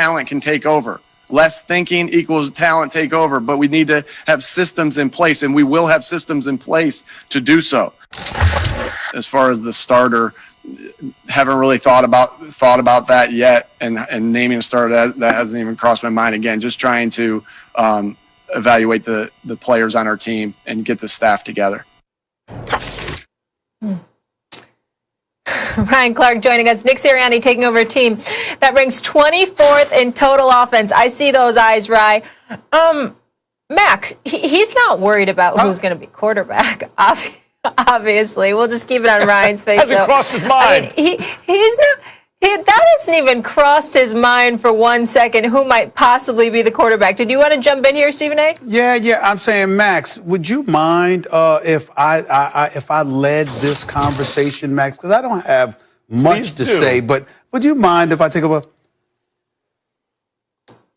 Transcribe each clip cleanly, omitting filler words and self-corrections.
talent can take over. Less thinking equals talent take over, but we need to have systems in place, and we will have systems in place to do so. As far as the starter, haven't really thought about that yet, and naming a starter, that hasn't even crossed my mind. Again, just trying to evaluate the players on our team and get the staff together. Ryan Clark joining us. Nick Sirianni taking over a team that ranks 24th in total offense. I see those eyes, Rye. Max, he's not worried about who's going to be quarterback. Obviously, we'll just keep it on Ryan's face. Hasn't crossed his mind. I mean, he's not. That hasn't even crossed his mind for 1 second. Who might possibly be the quarterback? Did you want to jump in here, Stephen A? Yeah. I'm saying, Max, would you mind if I led this conversation, Max? Because I don't have much to say, but would you mind if I take over?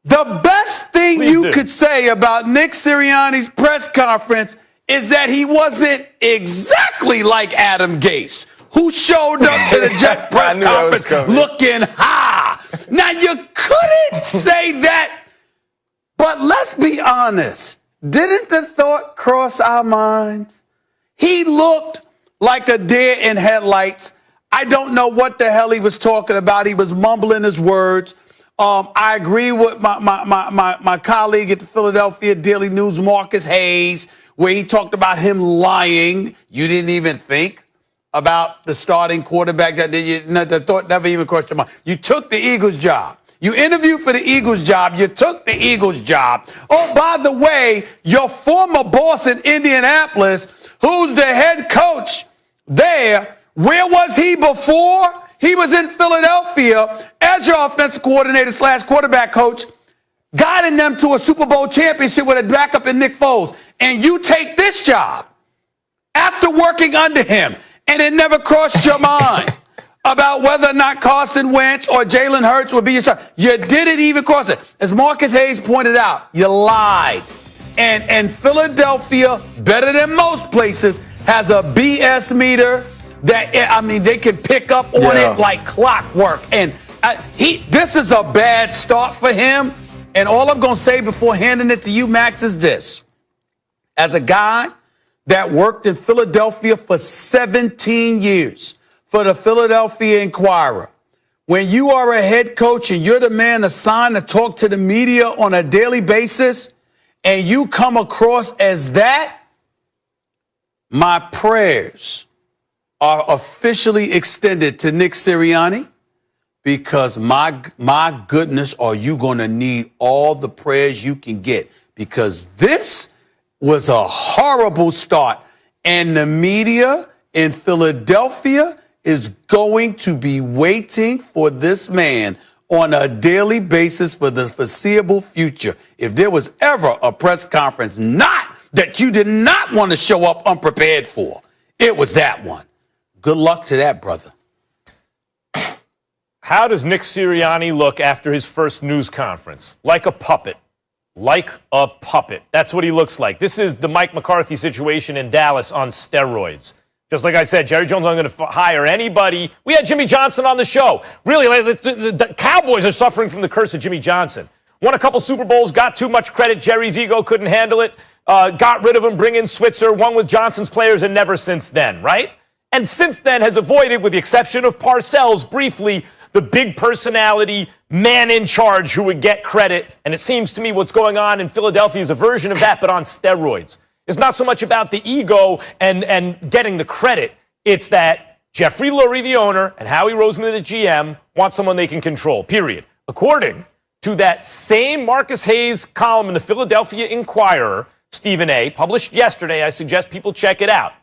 The best thing you could say about Nick Sirianni's press conference is that he wasn't exactly like Adam Gase, who showed up to the Jets press conference looking high. Now, you couldn't say that, but let's be honest. Didn't the thought cross our minds? He looked like a deer in headlights. I don't know what the hell he was talking about. He was mumbling his words. I agree with my colleague at the Philadelphia Daily News, Marcus Hayes, where he talked about him lying. You didn't even think about the starting quarterback. The thought never even crossed your mind. You took the Eagles job. You interviewed for the Eagles job. You took the Eagles job. Oh, by the way, your former boss in Indianapolis, who's the head coach there, where was he before? He was in Philadelphia as your offensive coordinator / quarterback coach, guiding them to a Super Bowl championship with a backup in Nick Foles. And you take this job after working under him. And it never crossed your mind about whether or not Carson Wentz or Jalen Hurts would be your starter. You didn't even cross it. As Marcus Hayes pointed out, you lied. And Philadelphia, better than most places, has a BS meter that, they can pick up on it like clockwork. And this is a bad start for him. And all I'm going to say before handing it to you, Max, is this. As a guy that worked in Philadelphia for 17 years for the Philadelphia Inquirer. When you are a head coach and you're the man assigned to talk to the media on a daily basis and you come across as that, my prayers are officially extended to Nick Sirianni, because my goodness, are you going to need all the prayers you can get, because this was a horrible start, and the media in Philadelphia is going to be waiting for this man on a daily basis for the foreseeable future. If there was ever a press conference that you did not want to show up unprepared for, it was that one. Good luck to that, brother. How does Nick Sirianni look after his first news conference? Like a puppet. Like a puppet. That's what he looks like. This is the Mike McCarthy situation in Dallas on steroids. Just like I said, Jerry Jones isn't going to hire anybody. We had Jimmy Johnson on the show. Really, the Cowboys are suffering from the curse of Jimmy Johnson. Won a couple Super Bowls, got too much credit. Jerry's ego couldn't handle it. Got rid of him, bring in Switzer, won with Johnson's players, and never since then, right? And since then has avoided, with the exception of Parcells briefly, the big personality man in charge who would get credit. And it seems to me what's going on in Philadelphia is a version of that, but on steroids. It's not so much about the ego and getting the credit. It's that Jeffrey Lurie, the owner, and Howie Roseman, the GM, want someone they can control, period. According to that same Marcus Hayes column in the Philadelphia Inquirer, Stephen A., published yesterday, I suggest people check it out.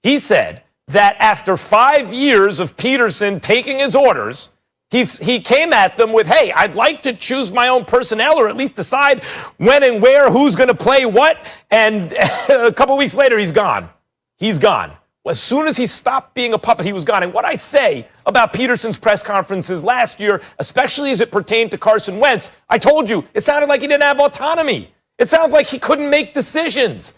He said that after 5 years of Peterson taking his orders, he came at them with, hey, I'd like to choose my own personnel, or at least decide when and where, who's going to play what. And a couple weeks later, he's gone. He's gone. As soon as he stopped being a puppet, he was gone. And what I say about Peterson's press conferences last year, especially as it pertained to Carson Wentz, I told you, it sounded like he didn't have autonomy. It sounds like he couldn't make decisions.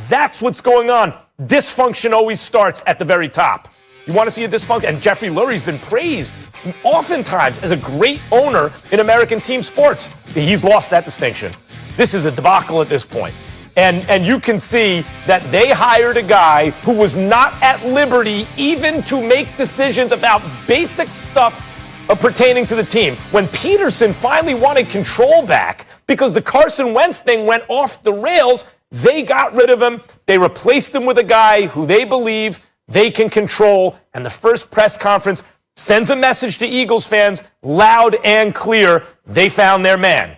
That's what's going on. Dysfunction always starts at the very top. You want to see a dysfunction? And Jeffrey Lurie's been praised oftentimes as a great owner in American team sports. He's lost that distinction. This is a debacle at this point. And you can see that they hired a guy who was not at liberty even to make decisions about basic stuff pertaining to the team. When Peterson finally wanted control back because the Carson Wentz thing went off the rails, they got rid of him. They replaced him with a guy who they believe they can control. And the first press conference sends a message to Eagles fans loud and clear. They found their man.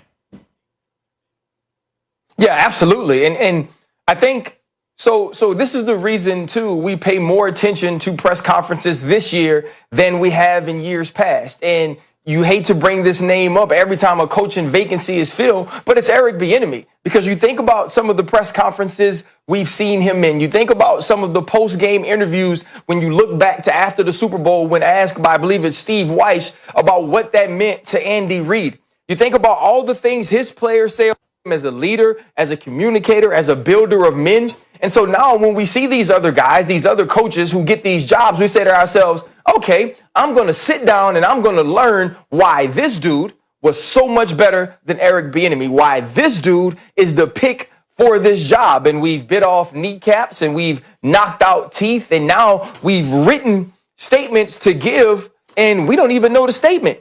Yeah, absolutely. And I think so this is the reason, too, we pay more attention to press conferences this year than we have in years past. And you hate to bring this name up every time a coaching vacancy is filled, but it's Eric Bieniemy. Because you think about some of the press conferences we've seen him in. You think about some of the post-game interviews when you look back to after the Super Bowl when asked by, I believe it's Steve Weiss, about what that meant to Andy Reid. You think about all the things his players say as a leader, as a communicator, as a builder of men. And so now when we see these other guys, these other coaches who get these jobs, we say to ourselves, okay, I'm going to sit down and I'm going to learn why this dude was so much better than Eric Bieniemy, why this dude is the pick for this job. And we've bit off kneecaps and we've knocked out teeth. And now we've written statements to give and we don't even know the statement.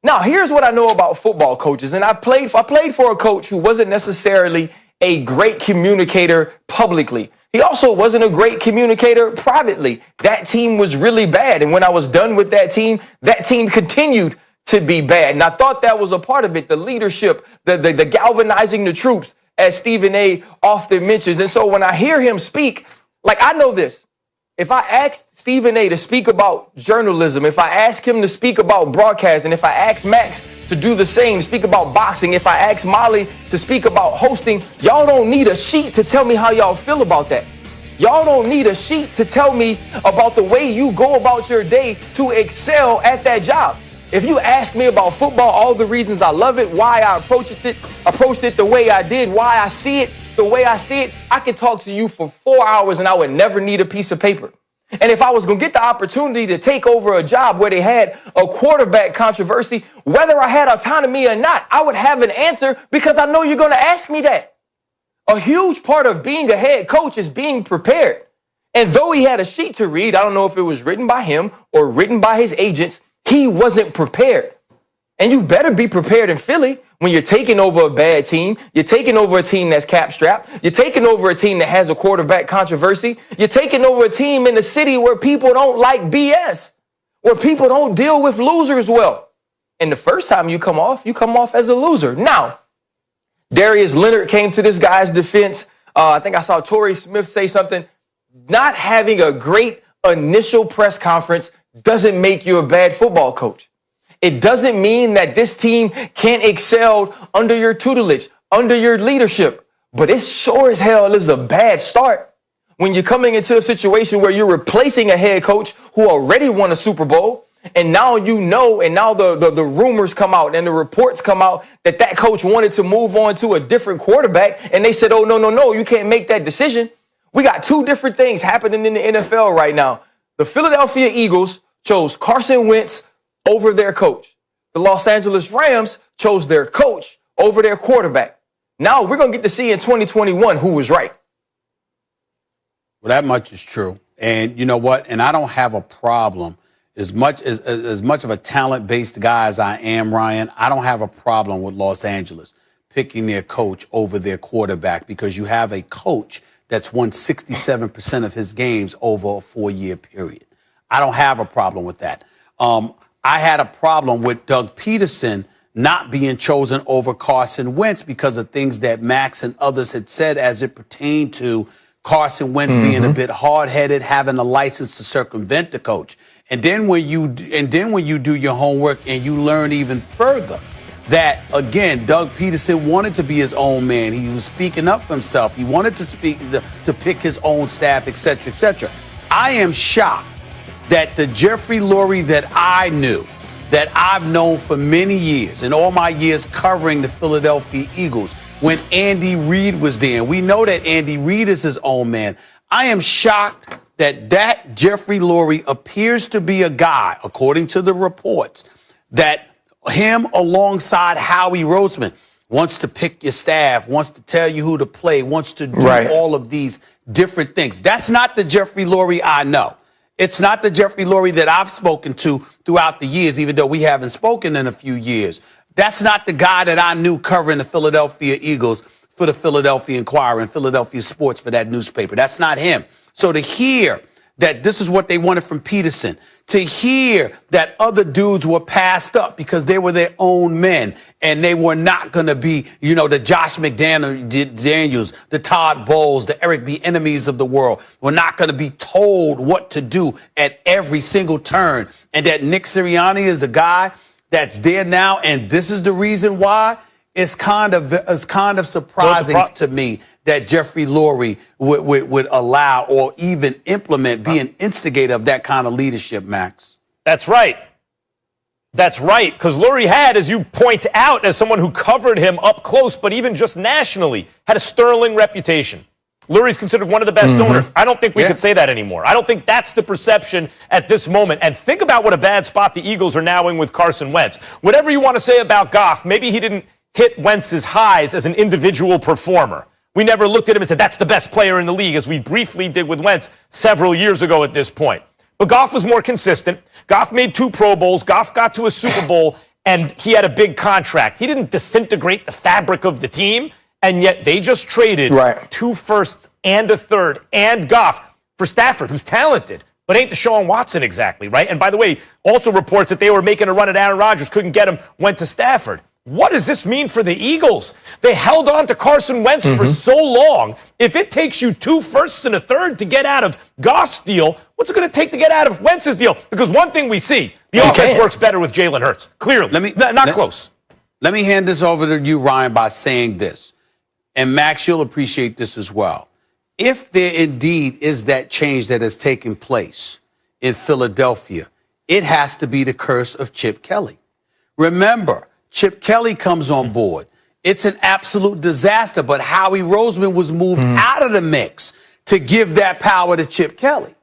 Now, here's what I know about football coaches. And I played for a coach who wasn't necessarily a great communicator publicly. He also wasn't a great communicator privately. That team was really bad. And when I was done with that team continued to be bad. And I thought that was a part of it, the leadership, the galvanizing the troops, as Stephen A. often mentions. And so when I hear him speak, like I know this. If I asked Stephen A. to speak about journalism, if I ask him to speak about broadcasting, if I ask Max to do the same, speak about boxing, if I ask Molly to speak about hosting, y'all don't need a sheet to tell me how y'all feel about that. Y'all don't need a sheet to tell me about the way you go about your day to excel at that job. If you ask me about football, all the reasons I love it, why I approached it the way I did, why I see it the way I see it, I could talk to you for 4 hours and I would never need a piece of paper. And if I was going to get the opportunity to take over a job where they had a quarterback controversy, whether I had autonomy or not, I would have an answer because I know you're going to ask me that. A huge part of being a head coach is being prepared. And though he had a sheet to read, I don't know if it was written by him or written by his agents, he wasn't prepared. And you better be prepared in Philly when you're taking over a bad team. You're taking over a team that's cap-strapped. You're taking over a team that has a quarterback controversy. You're taking over a team in the city where people don't like BS, where people don't deal with losers well. And the first time you come off as a loser. Now, Darius Leonard came to this guy's defense. I think I saw Torrey Smith say something. Not having a great initial press conference doesn't make you a bad football coach. It doesn't mean that this team can't excel under your tutelage, under your leadership. But it sure as hell is a bad start when you're coming into a situation where you're replacing a head coach who already won a Super Bowl. And now you know, and now the rumors come out and the reports come out that that coach wanted to move on to a different quarterback. And they said, oh, no, you can't make that decision. We got two different things happening in the NFL right now. The Philadelphia Eagles chose Carson Wentz over their coach. The Los Angeles Rams chose their coach over their quarterback. Now we're going to get to see in 2021 who was right. Well, that much is true. And you know what? And I don't have a problem. As much of a talent-based guy as I am, Ryan, I don't have a problem with Los Angeles picking their coach over their quarterback because you have a coach that's won 67% of his games over a 4-year period. I don't have a problem with that. I had a problem with Doug Peterson not being chosen over Carson Wentz because of things that Max and others had said as it pertained to Carson Wentz being a bit hard-headed, having a license to circumvent the coach. And then when you do your homework and you learn even further that, again, Doug Peterson wanted to be his own man. He was speaking up for himself. He wanted to pick his own staff, et cetera, et cetera. I am shocked that the Jeffrey Lurie that I knew, that I've known for many years, in all my years covering the Philadelphia Eagles, when Andy Reid was there, and we know that Andy Reid is his own man, I am shocked that Jeffrey Lurie appears to be a guy, according to the reports, that him alongside Howie Roseman wants to pick your staff, wants to tell you who to play, wants to do all of these different things. That's not the Jeffrey Lurie I know. It's not the Jeffrey Lurie that I've spoken to throughout the years, even though we haven't spoken in a few years. That's not the guy that I knew covering the Philadelphia Eagles for the Philadelphia Inquirer and Philadelphia Sports for that newspaper. That's not him. So to hear that this is what they wanted from Peterson, to hear that other dudes were passed up because they were their own men and they were not going to be, the Josh McDaniels, the Todd Bowles, the Eric B. Enemies of the world, were not going to be told what to do at every single turn. And that Nick Sirianni is the guy that's there now, and this is the reason why. It's kind of surprising to me that Jeffrey Lurie would allow or even implement, be an instigator of that kind of leadership, Max. That's right. That's right, because Lurie had, as you point out, as someone who covered him up close, but even just nationally, had a sterling reputation. Lurie's considered one of the best owners. I don't think we could say that anymore. I don't think that's the perception at this moment. And think about what a bad spot the Eagles are now in with Carson Wentz. Whatever you want to say about Goff, maybe he didn't hit Wentz's highs as an individual performer. We never looked at him and said, that's the best player in the league, as we briefly did with Wentz several years ago at this point. But Goff was more consistent. Goff made 2 Pro Bowls. Goff got to a Super Bowl, and he had a big contract. He didn't disintegrate the fabric of the team, and yet they just traded 2 firsts and a third and Goff for Stafford, who's talented, but ain't Deshaun Watson exactly, right? And by the way, also reports that they were making a run at Aaron Rodgers, couldn't get him, went to Stafford. What does this mean for the Eagles? They held on to Carson Wentz for so long. If it takes you 2 firsts and a third to get out of Goff's deal, what's it going to take to get out of Wentz's deal? Because one thing we see, the offense works better with Jalen Hurts. Clearly. Not close. Let me hand this over to you, Ryan, by saying this. And Max, you'll appreciate this as well. If there indeed is that change that has taken place in Philadelphia, it has to be the curse of Chip Kelly. Remember, Chip Kelly comes on board. It's an absolute disaster, but Howie Roseman was moved out of the mix to give that power to Chip Kelly.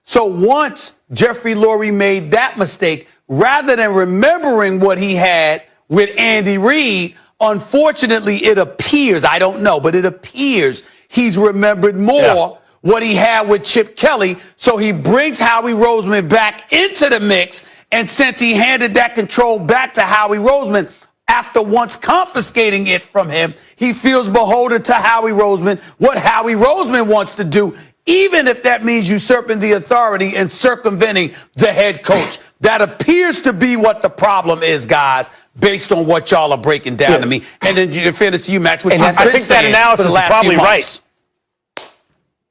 So once Jeffrey Lurie made that mistake, rather than remembering what he had with Andy Reid, unfortunately, it appears, I don't know, but it appears he's remembered more what he had with Chip Kelly. So he brings Howie Roseman back into the mix. And since he handed that control back to Howie Roseman, after once confiscating it from him, he feels beholden to Howie Roseman, what Howie Roseman wants to do, even if that means usurping the authority and circumventing the head coach. That appears to be what the problem is, guys, based on what y'all are breaking down to me. And then, in fairness to you, Max, what I think that analysis is probably right.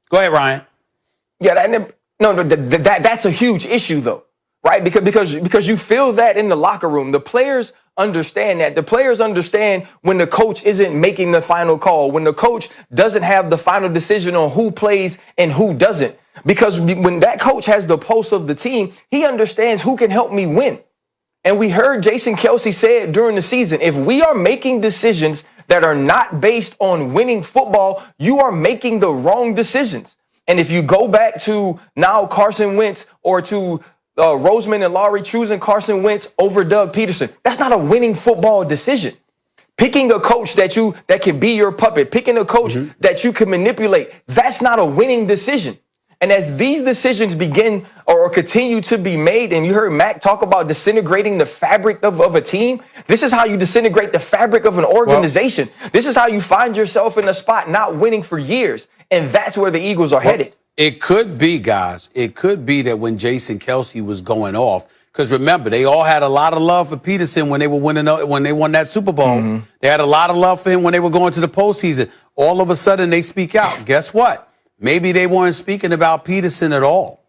Go ahead, Ryan. Yeah, that's a huge issue, though, right? Because you feel that in the locker room. The players understand that. The players understand when the coach isn't making the final call, when the coach doesn't have the final decision on who plays and who doesn't. Because when that coach has the pulse of the team, he understands who can help me win. And we heard Jason Kelce say it during the season. If we are making decisions that are not based on winning football, you are making the wrong decisions. And if you go back to now Carson Wentz or to Roseman and Lurie choosing Carson Wentz over Doug Peterson, that's not a winning football decision. Picking a coach that can be your puppet, picking a coach that you can manipulate, that's not a winning decision. And as these decisions begin or continue to be made, and you heard Mac talk about disintegrating the fabric of a team, this is how you disintegrate the fabric of an organization. This is how you find yourself in a spot not winning for years. And that's where the Eagles are headed. It could be, guys. It could be that when Jason Kelce was going off, because remember, they all had a lot of love for Peterson when they were when they won that Super Bowl. They had a lot of love for him when they were going to the postseason. All of a sudden, they speak out. Guess what? Maybe they weren't speaking about Peterson at all.